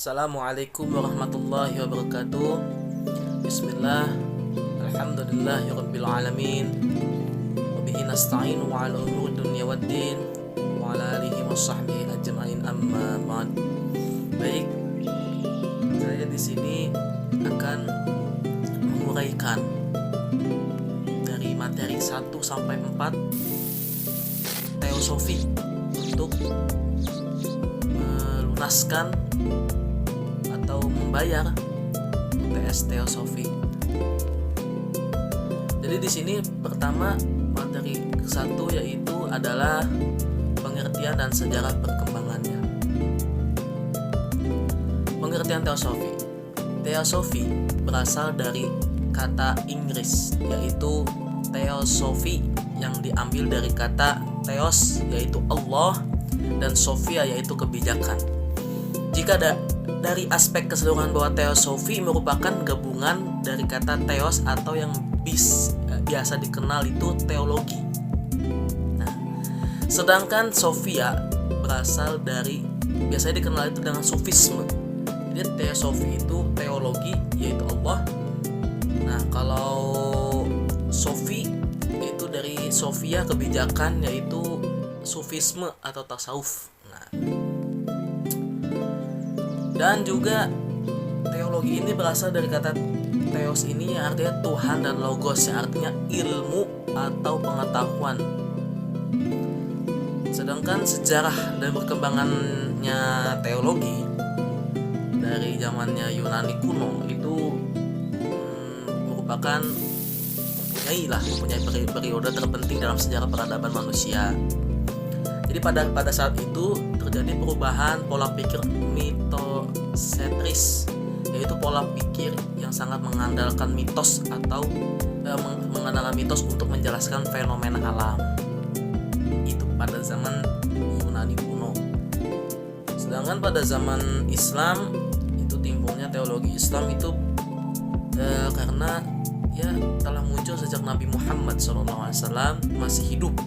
Assalamualaikum warahmatullahi wabarakatuh. Bismillah. Alhamdulillahirabbil alamin. Wa bihi nasta'inu 'ala umuri dunya waddin wa 'ala alihi washabbihi ajma'in amma ba'd. Baik. Saya di sini akan menguraikan dari materi 1 sampai 4 teosofi untuk melunaskan atau membayar UTS teosofi. Jadi di sini pertama materi 1 yaitu adalah pengertian dan sejarah perkembangannya. Pengertian teosofi. Teosofi berasal dari kata Inggris yaitu theosophy yang diambil dari kata theos yaitu Allah dan sophia yaitu kebijakan. Jika dari aspek keseluruhan bahwa teosofi merupakan gabungan dari kata theos atau yang biasa dikenal itu teologi. Nah, sedangkan sophia berasal dari biasanya dikenal itu dengan sufisme. Jadi teosofi itu teologi yaitu Allah. Nah, kalau sofi itu dari sophia kebijakan yaitu sufisme atau tasawuf. Nah, dan juga teologi ini berasal dari kata theos ini yang artinya Tuhan dan logos yang artinya ilmu atau pengetahuan. Sedangkan sejarah dan perkembangannya teologi dari zamannya Yunani kuno itu merupakan mempunyai periode terpenting dalam sejarah peradaban manusia. Jadi pada saat itu terjadi perubahan pola pikir mitosentris, yaitu pola pikir yang sangat mengandalkan mitos atau mengandalkan mitos untuk menjelaskan fenomena alam. Itu pada zaman Yunani kuno. Sedangkan pada zaman Islam itu timbulnya teologi Islam itu karena ya telah muncul sejak Nabi Muhammad SAW masih hidup.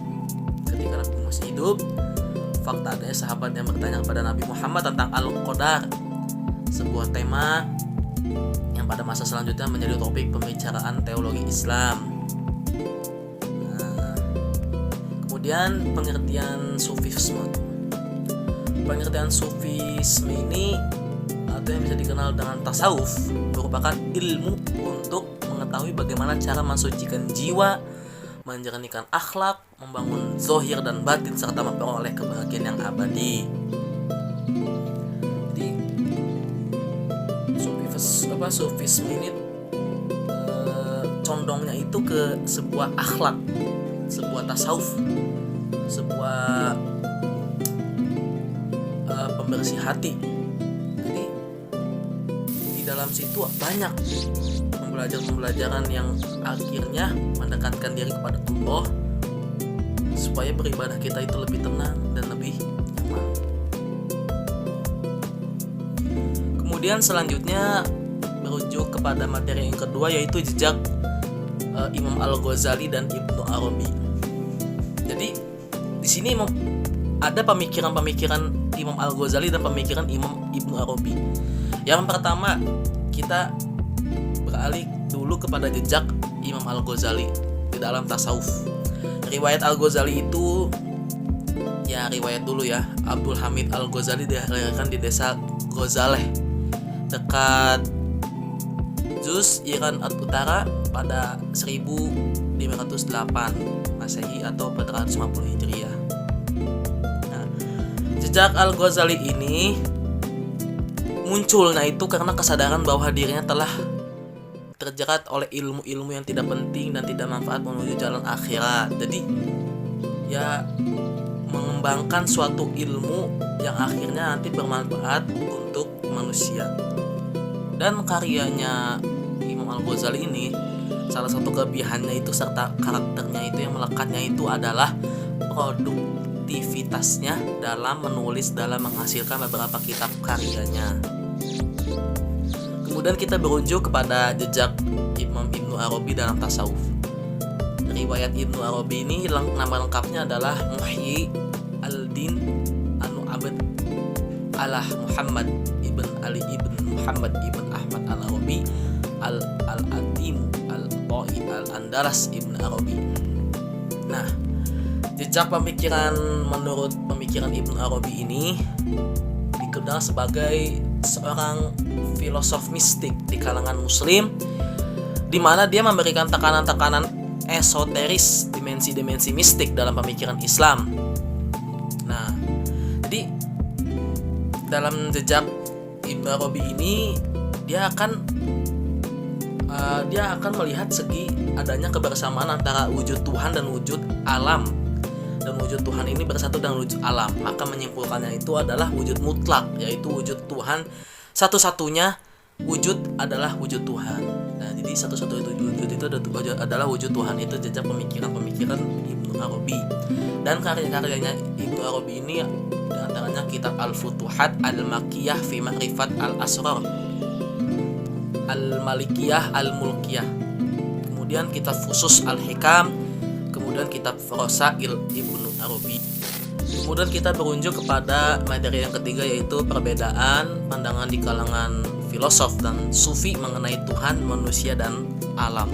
Ketika Nabi masih hidup, fakta adanya sahabat yang bertanya kepada Nabi Muhammad tentang Al-Qadar, sebuah tema yang pada masa selanjutnya menjadi topik pembicaraan teologi Islam. Nah, kemudian pengertian sufisme. Pengertian sufisme ini atau yang bisa dikenal dengan tasawuf merupakan ilmu untuk mengetahui bagaimana cara mensucikan jiwa, menjernihkan akhlak, membangun zohir dan batin serta memperoleh kebahagiaan yang abadi. Jadi sufisme ini condongnya itu ke sebuah akhlak, sebuah tasawuf, sebuah pembersih hati. Jadi di dalam situ banyak pembelajaran yang akhirnya mendekatkan diri kepada Allah supaya beribadah kita itu lebih tenang dan lebih nyaman. Kemudian selanjutnya merujuk kepada materi yang kedua yaitu jejak Imam Al-Ghazali dan Ibnu Arabi. Jadi di sini ada pemikiran-pemikiran Imam Al-Ghazali dan pemikiran Imam Ibnu Arabi. Yang pertama, kita beralih dulu kepada jejak Imam Al-Ghazali di dalam tasawuf. Riwayat Al-Ghazali itu riwayat dulu ya. Abdul Hamid Al-Ghazali dilahirkan di desa Ghazaleh dekat Juz, Iran Utara pada 1508 Masehi atau 450 Hijriah. Nah, jejak Al-Ghazali ini munculnya itu karena kesadaran bahwa dirinya telah terjerat oleh ilmu-ilmu yang tidak penting dan tidak manfaat menuju jalan akhirat. Jadi ya mengembangkan suatu ilmu yang akhirnya nanti bermanfaat untuk manusia. Dan karyanya Imam Al-Ghazali ini salah satu kelebihannya itu serta karakternya itu yang melekatnya itu adalah produktivitasnya dalam menulis, dalam menghasilkan beberapa kitab karyanya. Kemudian kita berujuk kepada jejak Imam Ibnu Arabi dalam tasawuf. Riwayat Ibnu Arabi ini nama lengkapnya adalah Muhyi al-Din Anu Abd Alah Muhammad Ibn Ali ibn Muhammad ibn Ahmad al-Arabi al-Atim al-Ta'i al-Andalas ibn Arabi. Nah, jejak pemikiran menurut pemikiran Ibn Arabi ini dikenal sebagai seorang filosof mistik di kalangan muslim, di mana dia memberikan tekanan-tekanan esoteris, dimensi-dimensi mistik dalam pemikiran Islam. Nah, jadi dalam jejak Ibn Arabi ini dia akan melihat segi adanya kebersamaan antara wujud Tuhan dan wujud alam, dan wujud Tuhan ini bersatu dengan wujud alam, maka menyimpulkannya itu adalah wujud mutlak, yaitu wujud Tuhan satu-satunya wujud adalah wujud Tuhan. Nah, jadi satu-satunya wujud itu adalah wujud Tuhan. Itu jejak pemikiran Ibnu Arabi, dan karya-karyanya Ibnu Arabi ini diantaranya kitab Al-Futuhat Al-Makkiyah fi Ma'rifat Al-Asrar, Al-Malikiyah Al-Mulkiyah, kemudian kitab Fusus Al-Hikam, kemudian kitab Rasail Ibnu Arabi. Kemudian kita berunjuk kepada materi yang ketiga, yaitu perbedaan pandangan di kalangan filosof dan sufi mengenai Tuhan, manusia, dan alam.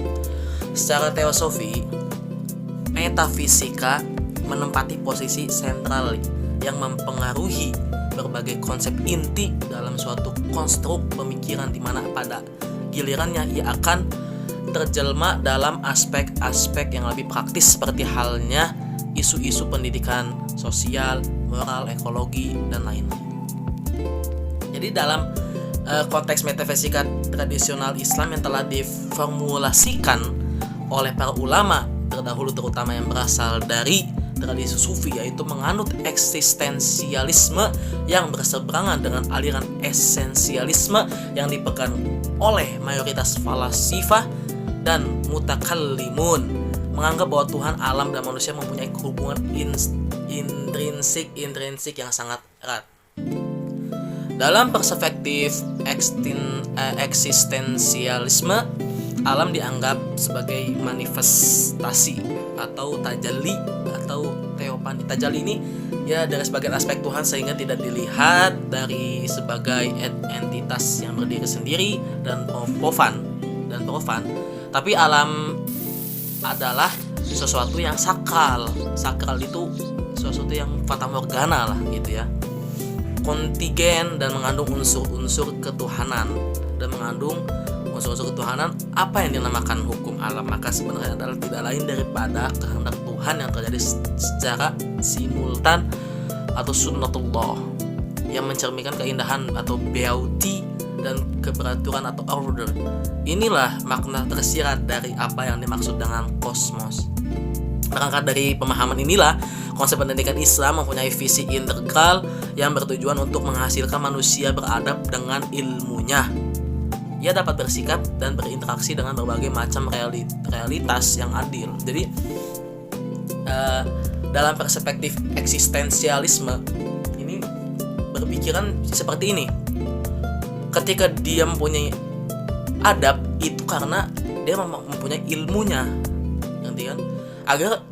Secara teosofi, metafisika menempati posisi sentral yang mempengaruhi berbagai konsep inti dalam suatu konstruk pemikiran, di mana pada gilirannya ia akan terjelma dalam aspek-aspek yang lebih praktis seperti halnya isu-isu pendidikan, sosial, moral, ekologi, dan lain-lain. Jadi dalam konteks metafisika tradisional Islam yang telah diformulasikan oleh para ulama terdahulu, terutama yang berasal dari tradisi sufi, yaitu menganut eksistensialisme yang berseberangan dengan aliran esensialisme yang dipegang oleh mayoritas falasifah dan mutakallimun, menganggap bahwa Tuhan, alam, dan manusia mempunyai hubungan intrinsik yang sangat erat. Dalam perspektif eksistensialisme, alam dianggap sebagai manifestasi atau tajalli atau teopani. Tajalli ini ya dari sebagian aspek Tuhan, sehingga tidak dilihat dari sebagai entitas yang berdiri sendiri dan profan, tapi alam adalah sesuatu yang sakral. Sakral itu sesuatu yang fatamorgana lah gitu ya, kontigen, dan mengandung unsur-unsur ketuhanan, dan mengandung unsur-unsur ketuhanan apa yang dinamakan hukum alam, maka sebenarnya adalah tidak lain daripada kehendak Tuhan yang terjadi secara simultan atau sunnatullah, yang mencerminkan keindahan atau beauty dan keberaturan atau order. Inilah makna tersirat dari apa yang dimaksud dengan kosmos. Berangkat dari pemahaman inilah, konsep pendidikan Islam mempunyai visi integral yang bertujuan untuk menghasilkan manusia beradab dengan ilmunya. Ia dapat bersikap dan berinteraksi dengan berbagai macam realitas yang adil. Jadi dalam perspektif eksistensialisme ini berpikiran seperti ini. Ketika dia mempunyai adab, itu karena dia mempunyai ilmunya, ngerti kan?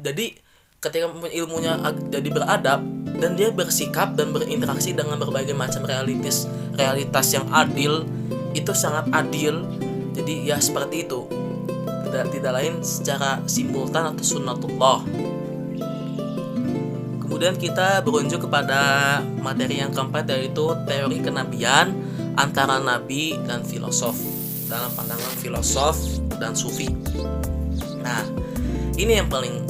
Jadi ketika mempunyai ilmunya jadi beradab, dan dia bersikap dan berinteraksi dengan berbagai macam realitas yang adil, itu sangat adil. Jadi ya seperti itu, tidak lain secara simultan atau sunnatullah. Kemudian kita berunjuk kepada materi yang keempat, yaitu teori kenabian antara nabi dan filosof dalam pandangan filosof dan sufi. Nah, ini yang paling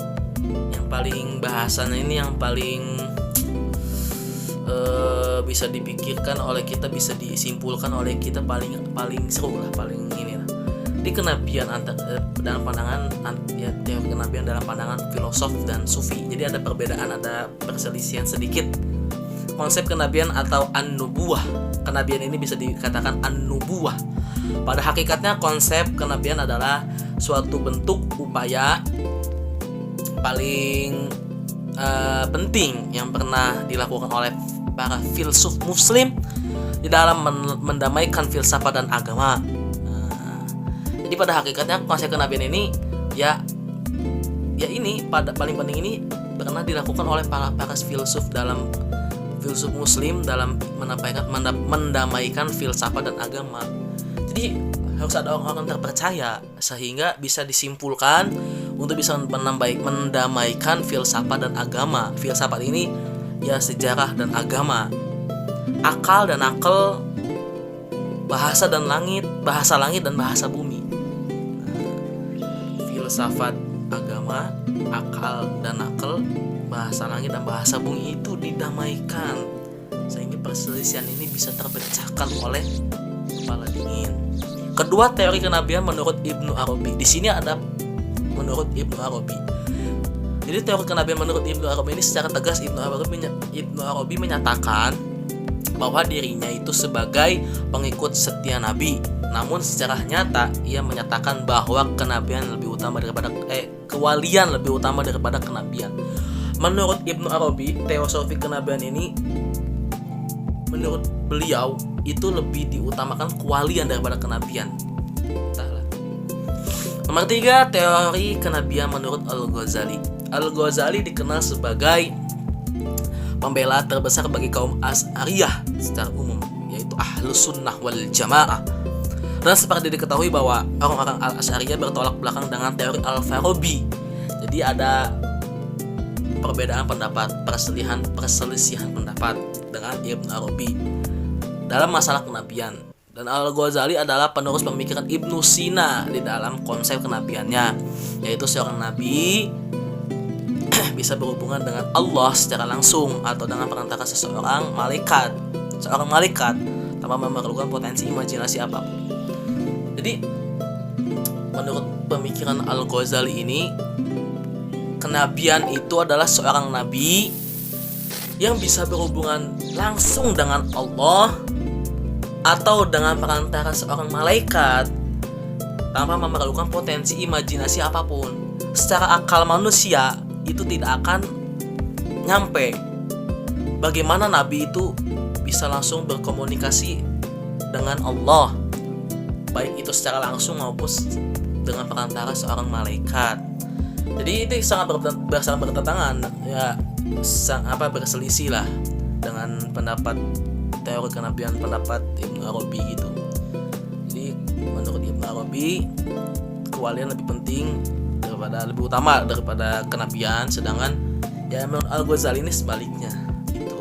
bahasannya ini yang paling bisa dipikirkan oleh kita, bisa disimpulkan oleh kita, paling seru lah, paling ini lah. Di kenabian dalam pandangan ya, teori kenabian dalam pandangan filosof dan sufi. Jadi ada perbedaan, ada perselisihan sedikit. Konsep kenabian atau an-nubuwah. Kenabian ini bisa dikatakan an-nubuwah. Pada hakikatnya konsep kenabian adalah suatu bentuk upaya paling penting yang pernah dilakukan oleh para filsuf muslim di dalam mendamaikan filsafat dan agama. Jadi pada hakikatnya konsep kenabian ini ya ini paling penting ini pernah dilakukan oleh para filsuf dalam filsuf muslim dalam mendamaikan filsafat dan agama. Jadi harus ada orang-orang terpercaya sehingga bisa disimpulkan untuk bisa mendamaikan filsafat dan agama. Filsafat ini ya sejarah dan agama, akal dan akal, bahasa langit dan bahasa bumi. Filsafat, agama, akal dan akal, bahasa langit dan bahasa bumi itu didamaikan sehingga perselisihan ini bisa terpecahkan oleh kepala dingin. Kedua, teori kenabian menurut Ibnu Arabi. Di sini ada menurut Ibnu Arabi. Jadi teori kenabian menurut Ibnu Arabi ini secara tegas Ibnu Arabi menyatakan bahwa dirinya itu sebagai pengikut setia Nabi. Namun secara nyata ia menyatakan bahwa kewalian lebih utama daripada kenabian. Menurut Ibnu Arabi, teosofi kenabian ini menurut beliau itu lebih diutamakan kewalian daripada kenabian. Entahlah. Nomor 3, teori kenabian menurut Al-Ghazali. Al-Ghazali dikenal sebagai pembela terbesar bagi kaum Asy'ariyah secara umum, yaitu Ahlus Sunnah wal Jamaah. Dan seperti diketahui bahwa orang-orang Al-Asy'ariyah bertolak belakang dengan teori Al-Farabi. Jadi ada perbedaan pendapat, perselisihan pendapat dengan Ibnu Arabi dalam masalah kenabian. Dan Al-Ghazali adalah penerus pemikiran Ibnu Sina di dalam konsep kenabiannya, yaitu seorang nabi bisa berhubungan dengan Allah secara langsung atau dengan perantara seorang malaikat tanpa memerlukan potensi imajinasi apapun. Jadi menurut pemikiran Al-Ghazali ini, kenabian itu adalah seorang nabi yang bisa berhubungan langsung dengan Allah atau dengan perantara seorang malaikat tanpa memerlukan potensi imajinasi apapun. Secara akal manusia itu tidak akan nyampe bagaimana nabi itu bisa langsung berkomunikasi dengan Allah, baik itu secara langsung maupun dengan perantara seorang malaikat. Jadi itu sangat bertentangan, ya berselisih lah dengan pendapat teori kenabian pendapat Ibnu Arabi gitu. Jadi menurut Ibnu Arabi, kewalian lebih utama daripada kenabian, sedangkan ya menurut Al-Ghazali ini sebaliknya gitu.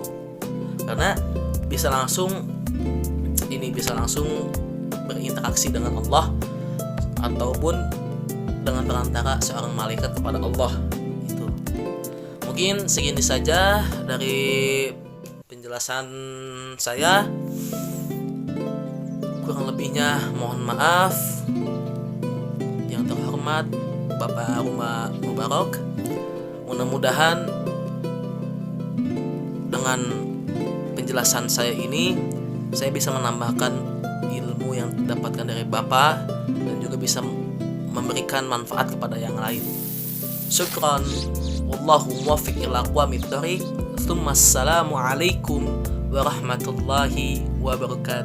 Karena bisa langsung berinteraksi dengan Allah ataupun dengan perantara seorang malaikat kepada Allah itu. Mungkin segini saja dari penjelasan saya. Kurang lebihnya mohon maaf. Yang terhormat Bapak Aruma Mubarak, mudah-mudahan dengan penjelasan saya ini saya bisa menambahkan ilmu yang didapatkan dari Bapak dan juga bisa memberikan manfaat kepada yang lain. Syukran. Wallahu muwaffiq ila aqwamit thoriq. Assalamu alaikum warahmatullahi wabarakatuh.